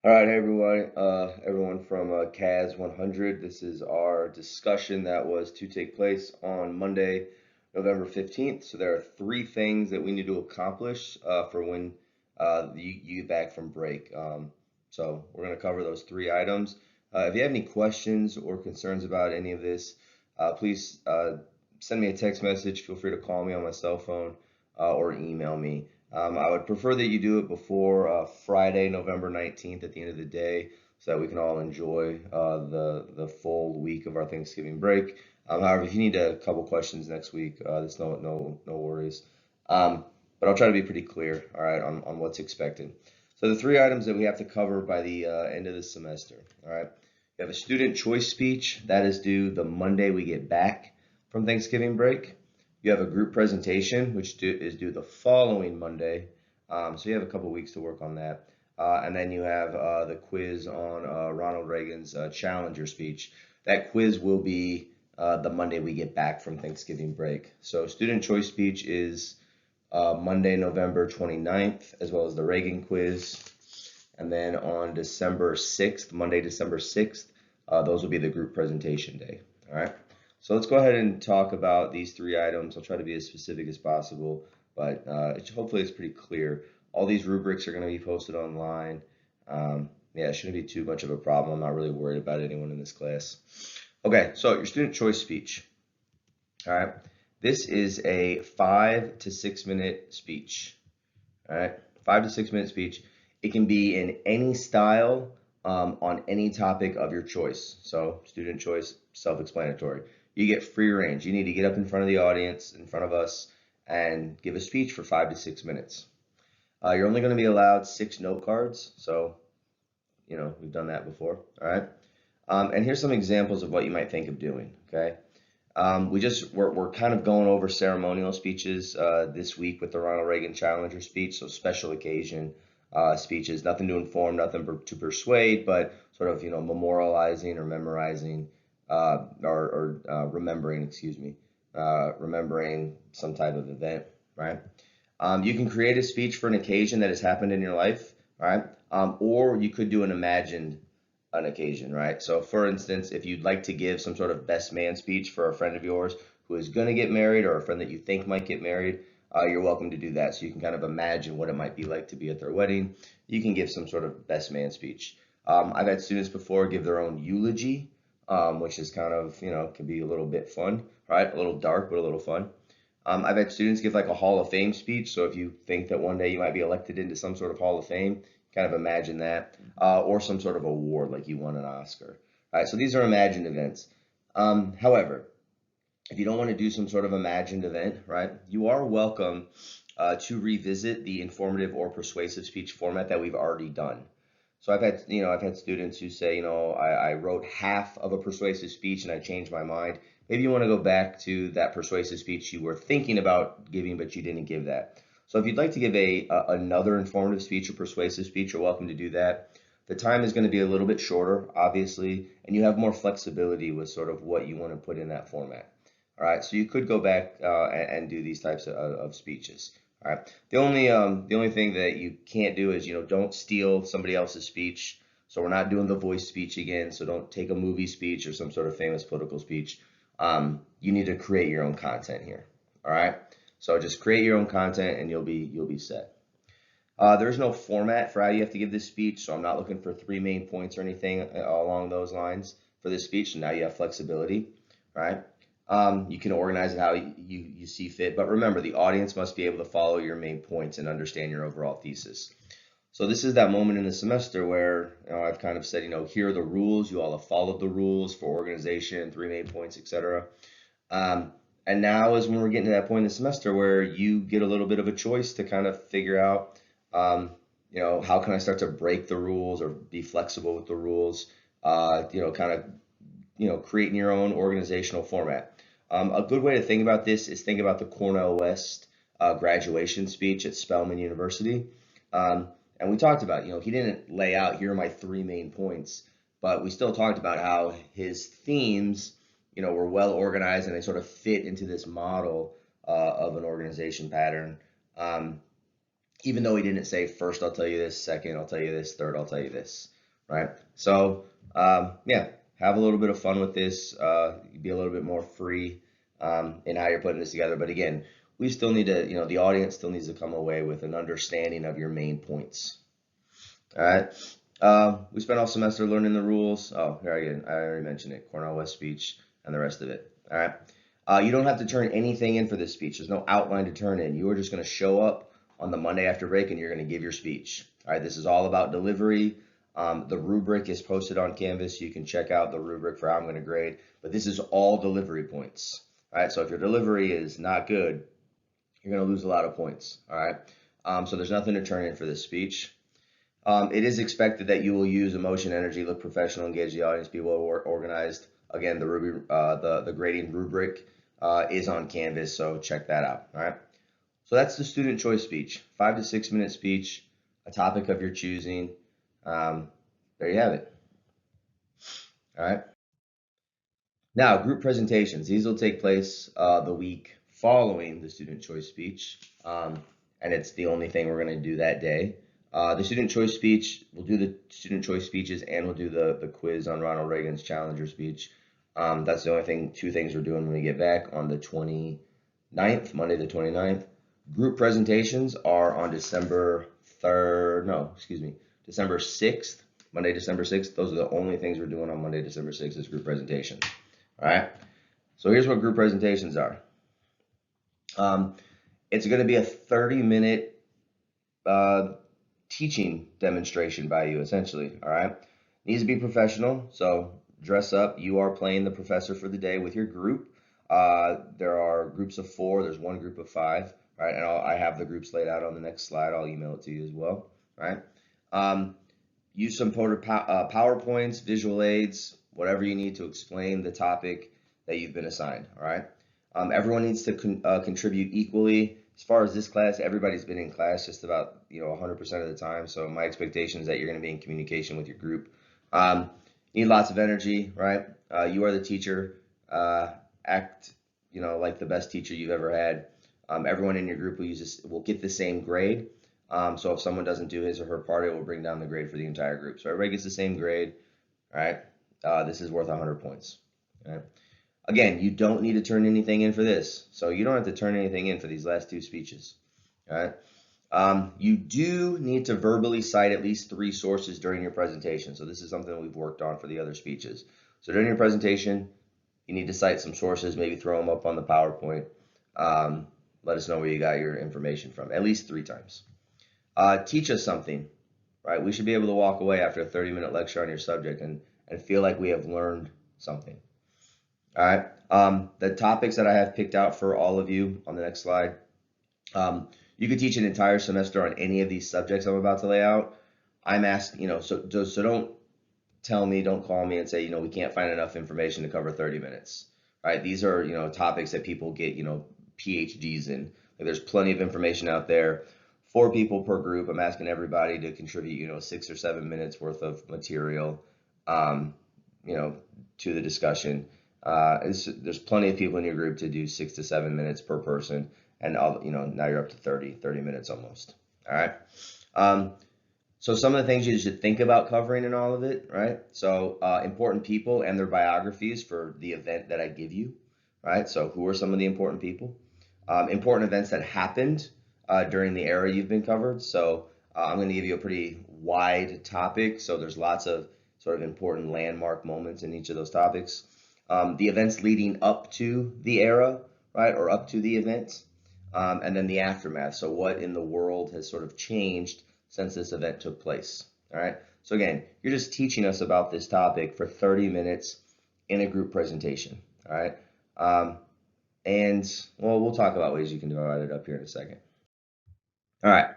All right, hey everyone, everyone from CAS 100. This is our discussion that was to take place on Monday, November 15th. So there are three things that we need to accomplish for when you get back from break. So we're going to cover those three items. If you have any questions or concerns about any of this, please send me a text message. Feel free to call me on my cell phone or email me. I would prefer that you do it before Friday, November 19th at the end of the day so that we can all enjoy the full week of our Thanksgiving break. However, if you need a couple questions next week, there's no worries. Um, but I'll try to be pretty clear, all right, on what's expected. So the three items that we have to cover by the end of the semester, all right. You have a student choice speech that is due the Monday we get back from Thanksgiving break. You have a group presentation, which is due the following Monday. So you have a couple weeks to work on that. And then you have the quiz on Ronald Reagan's Challenger speech. That quiz will be the Monday we get back from Thanksgiving break. So student choice speech is Monday, November 29th, as well as the Reagan quiz. And then on December 6th, Monday, December 6th, those will be the group presentation day. All right. So let's go ahead and talk about these three items. I'll try to be as specific as possible, but hopefully it's pretty clear. All these rubrics are going to be posted online. Yeah, it shouldn't be too much of a problem. I'm not really worried about anyone in this class. Okay, so your student choice speech. All right. This is a 5 to 6 minute speech. All right, 5 to 6 minute speech. It can be in any style on any topic of your choice. So student choice, self-explanatory. You get free range. You need to get up in front of the audience, in front of us, and give a speech for 5 to 6 minutes. You're only going to be allowed 6 note cards. So, we've done that before. All right. And here's some examples of what you might think of doing. Okay. We're kind of going over ceremonial speeches this week with the Ronald Reagan Challenger speech, so special occasion speeches, nothing to inform, nothing to persuade, but sort of memorializing or memorizing or remembering, excuse me, remembering some type of event, right? You can create a speech for an occasion that has happened in your life, right? Or you could do an occasion, right? So, for instance, if you'd like to give some sort of best man speech for a friend of yours who is going to get married or a friend that you think might get married, you're welcome to do that. So you can kind of imagine what it might be like to be at their wedding. You can give some sort of best man speech. I've had students before give their own eulogy, which is kind of, can be a little bit fun, right? A little dark, but a little fun. I've had students give like a Hall of Fame speech. So if you think that one day you might be elected into some sort of Hall of Fame, kind of imagine that, or some sort of award like you won an Oscar. All right, so these are imagined events. However, if you don't want to do some sort of imagined event, right, you are welcome to revisit the informative or persuasive speech format that we've already done. So I've had students who say, I wrote half of a persuasive speech and I changed my mind. Maybe you want to go back to that persuasive speech you were thinking about giving, but you didn't give that. So if you'd like to give another informative speech or persuasive speech, you're welcome to do that. The time is going to be a little bit shorter, obviously, and you have more flexibility with sort of what you want to put in that format. All right, so you could go back and do these types of speeches. All right. The only thing that you can't do is, don't steal somebody else's speech. So we're not doing the voice speech again. So don't take a movie speech or some sort of famous political speech. You need to create your own content here. All right. So just create your own content and you'll be set. There's no format for how you have to give this speech. So I'm not looking for three main points or anything along those lines for this speech. So now you have flexibility, right? You can organize it how you see fit, but remember, the audience must be able to follow your main points and understand your overall thesis. So this is that moment in the semester where I've kind of said, here are the rules. You all have followed the rules for organization, three main points, etc. And now is when we're getting to that point in the semester where you get a little bit of a choice to kind of figure out, how can I start to break the rules or be flexible with the rules, kind of, creating your own organizational format. A good way to think about this is think about the Cornell West graduation speech at Spelman University. And we talked about, he didn't lay out, here are my three main points, but we still talked about how his themes, were well organized and they sort of fit into this model of an organization pattern. even though he didn't say first I'll tell you this, second I'll tell you this, third I'll tell you this, right? So yeah, have a little bit of fun with this. Be a little bit more free in how you're putting this together. But again, we still need to, the audience still needs to come away with an understanding of your main points. All right. We spent all semester learning the rules. Oh, here again, I already mentioned it. Cornell West speech and the rest of it. All right. You don't have to turn anything in for this speech. There's no outline to turn in. You are just going to show up on the Monday after break and you're going to give your speech. All right. This is all about delivery. The rubric is posted on Canvas. You can check out the rubric for how I'm going to grade. But this is all delivery points. All right. So if your delivery is not good, you're going to lose a lot of points. All right. So there's nothing to turn in for this speech. It is expected that you will use emotion, energy, look professional, engage the audience, be well organized. Again, the grading rubric is on Canvas, so check that out. All right. So that's the student choice speech, 5 to 6 minute speech, a topic of your choosing. There you have it. All right. Now, group presentations. These will take place the week following the student choice speech, and it's the only thing we're going to do that day. The student choice speech, we'll do the student choice speeches and we'll do the quiz on Ronald Reagan's Challenger speech. That's the only two things we're doing when we get back on the 29th, Monday the 29th. Group presentations are on December 6th, Monday, December 6th. Those are the only things we're doing on Monday, December 6th is group presentations. All right. So here's what group presentations are. It's going to be a 30-minute teaching demonstration by you, essentially. All right. Needs to be professional. So dress up. You are playing the professor for the day with your group. There are groups of 4. There's one group of 5. All right. And I have the groups laid out on the next slide. I'll email it to you as well. All right. Use some PowerPoints, visual aids, whatever you need to explain the topic that you've been assigned. All right. Everyone needs to contribute equally. As far as this class, everybody's been in class just about 100% of the time. So my expectation is that you're going to be in communication with your group. Need lots of energy, right? You are the teacher. Act like the best teacher you've ever had. Everyone in your group will get the same grade. So if someone doesn't do his or her part, it will bring down the grade for the entire group. So everybody gets the same grade. All right. This is worth 100 points. All right. Again, you don't need to turn anything in for this. So you don't have to turn anything in for these last 2 speeches. All right. You do need to verbally cite at least 3 sources during your presentation. So this is something that we've worked on for the other speeches. So during your presentation, you need to cite some sources, maybe throw them up on the PowerPoint. Let us know where you got your information from, at least 3 times. Teach us something, right? We should be able to walk away after a 30-minute lecture on your subject and feel like we have learned something. All right. The topics that I have picked out for all of you on the next slide. You could teach an entire semester on any of these subjects I'm about to lay out. I'm asking, so don't tell me, don't call me and say, we can't find enough information to cover 30 minutes, right? These are, topics that people get, PhDs in. Like, there's plenty of information out there. 4 people per group. I'm asking everybody to contribute, 6 or 7 minutes worth of material, to the discussion. There's plenty of people in your group to do 6 to 7 minutes per person, and now you're up to 30 minutes almost. All right. So some of the things you should think about covering in all of it, right? So important people and their biographies for the event that I give you, right? So who are some of the important people? Important events that happened during the era you've been covered. So I'm going to give you a pretty wide topic. So there's lots of sort of important landmark moments in each of those topics. The events leading up to the era, right, or up to the event, and then the aftermath. So what in the world has sort of changed since this event took place, all right? So again, you're just teaching us about this topic for 30 minutes in a group presentation, all right? And, well, we'll talk about ways you can divide it up here in a second. All right,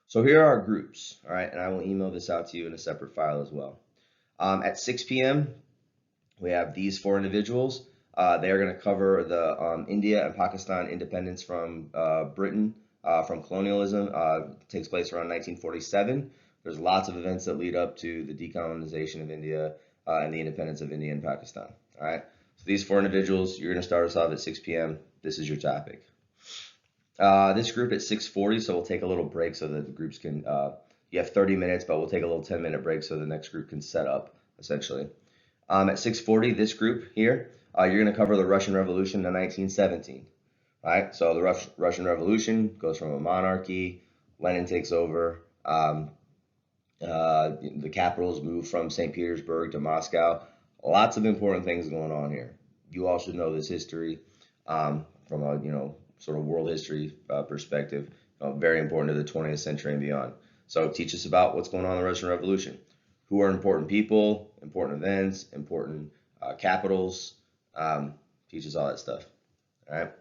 so here are our groups, all right? And I will email this out to you in a separate file as well. At 6 p.m., we have these 4 individuals. They are going to cover the India and Pakistan independence from Britain, from colonialism. Takes place around 1947. There's lots of events that lead up to the decolonization of India and the independence of India and Pakistan. All right. So these 4 individuals, you're going to start us off at 6 p.m. This is your topic. This group at 6:40, so we'll take a little break so that the groups can, you have 30 minutes, but we'll take a little 10-minute break so the next group can set up, essentially. At 6:40, this group here, you're going to cover the Russian Revolution in 1917. Right? So the Russian Revolution goes from a monarchy, Lenin takes over, the capitals move from St. Petersburg to Moscow. Lots of important things going on here. You all should know this history from a sort of world history perspective. Very important to the 20th century and beyond. So teach us about what's going on in the Russian Revolution. Who are important people, important events, important capitals. Teach us all that stuff. All right.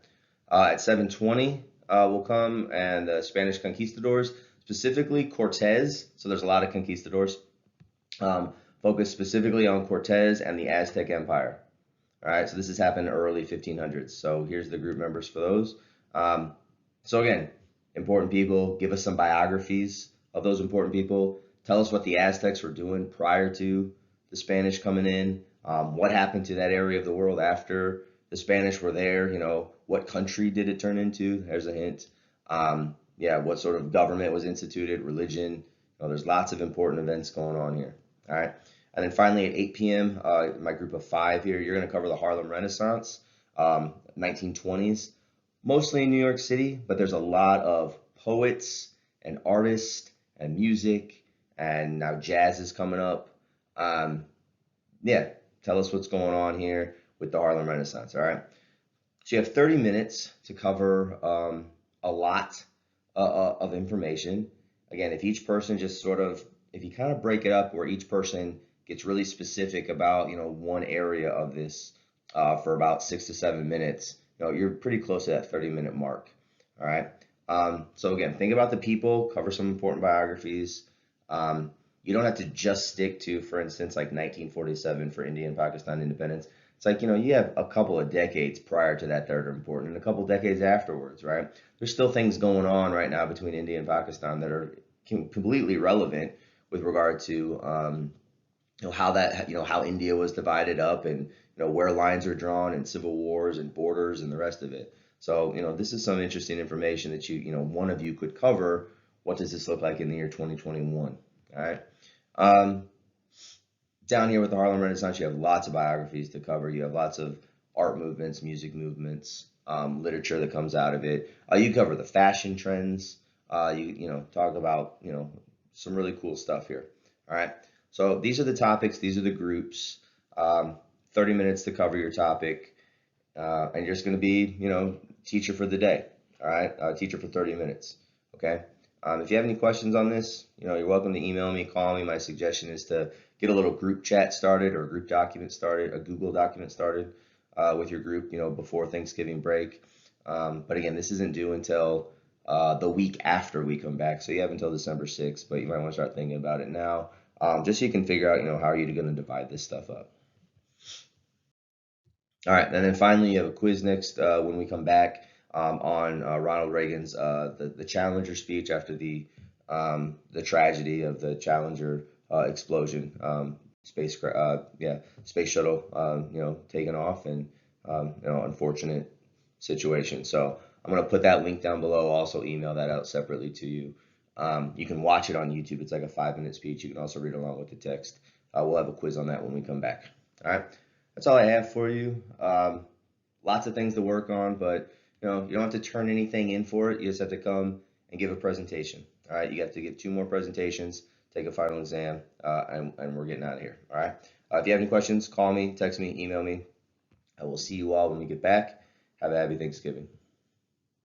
At 7:20, will come and the Spanish conquistadors, specifically Cortez. So there's a lot of conquistadors. Focus specifically on Cortez and the Aztec Empire. All right, so this has happened early 1500s. So here's the group members for those. So again, important people. Give us some biographies of those important people. Tell us what the Aztecs were doing prior to the Spanish coming in. What happened to that area of the world after the Spanish were there? What country did it turn into? There's a hint. Yeah, what sort of government was instituted, religion. There's lots of important events going on here. All right. And then finally at 8 p.m., my group of 5 here, you're going to cover the Harlem Renaissance, 1920s, mostly in New York City, but there's a lot of poets and artists and music, and now jazz is coming up. Yeah, tell us what's going on here with the Harlem Renaissance, all right? So you have 30 minutes to cover a lot of information. Again, if each person just if you kind of break it up where each person gets really specific about, one area of this for about 6 to 7 minutes, you're pretty close to that 30-minute mark, all right? So again, think about the people, cover some important biographies. You don't have to just stick to, for instance, like 1947 for India and Pakistan independence. It's like, you have a couple of decades prior to that that are important and a couple of decades afterwards, right? There's still things going on right now between India and Pakistan that are completely relevant with regard to, how India was divided up and, where lines are drawn and civil wars and borders and the rest of it. So, this is some interesting information that one of you could cover. What does this look like in the year 2021? All right. Down here with the Harlem Renaissance, you have lots of biographies to cover. You have lots of art movements, music movements, literature that comes out of it. You cover the fashion trends. You talk about some really cool stuff here. All right. So these are the topics. These are the groups. 30 minutes to cover your topic, and you're just going to be teacher for the day. All right. Teacher for 30 minutes. Okay. If you have any questions on this, you're welcome to email me, call me. My suggestion is to get a little group chat started or a group document started, a Google document started with your group, before Thanksgiving break. But again, this isn't due until the week after we come back. So you have until December 6th, but you might want to start thinking about it now, just so you can figure out, how are you going to divide this stuff up. All right, and then finally, you have a quiz next when we come back on Ronald Reagan's the Challenger speech after the tragedy of the Challenger explosion, space shuttle, taken off, and unfortunate situation. So I'm gonna put that link down below. Also, email that out separately to you. You can watch it on YouTube. It's like a 5-minute speech. You can also read along with the text. We'll have a quiz on that when we come back. All right. That's all I have for you. Lots of things to work on, but you don't have to turn anything in for it. You just have to come and give a presentation. All right, you have to give 2 more presentations, take a final exam, and we're getting out of here. All right. If you have any questions, call me, text me, email me. I will see you all when we get back. Have a happy Thanksgiving.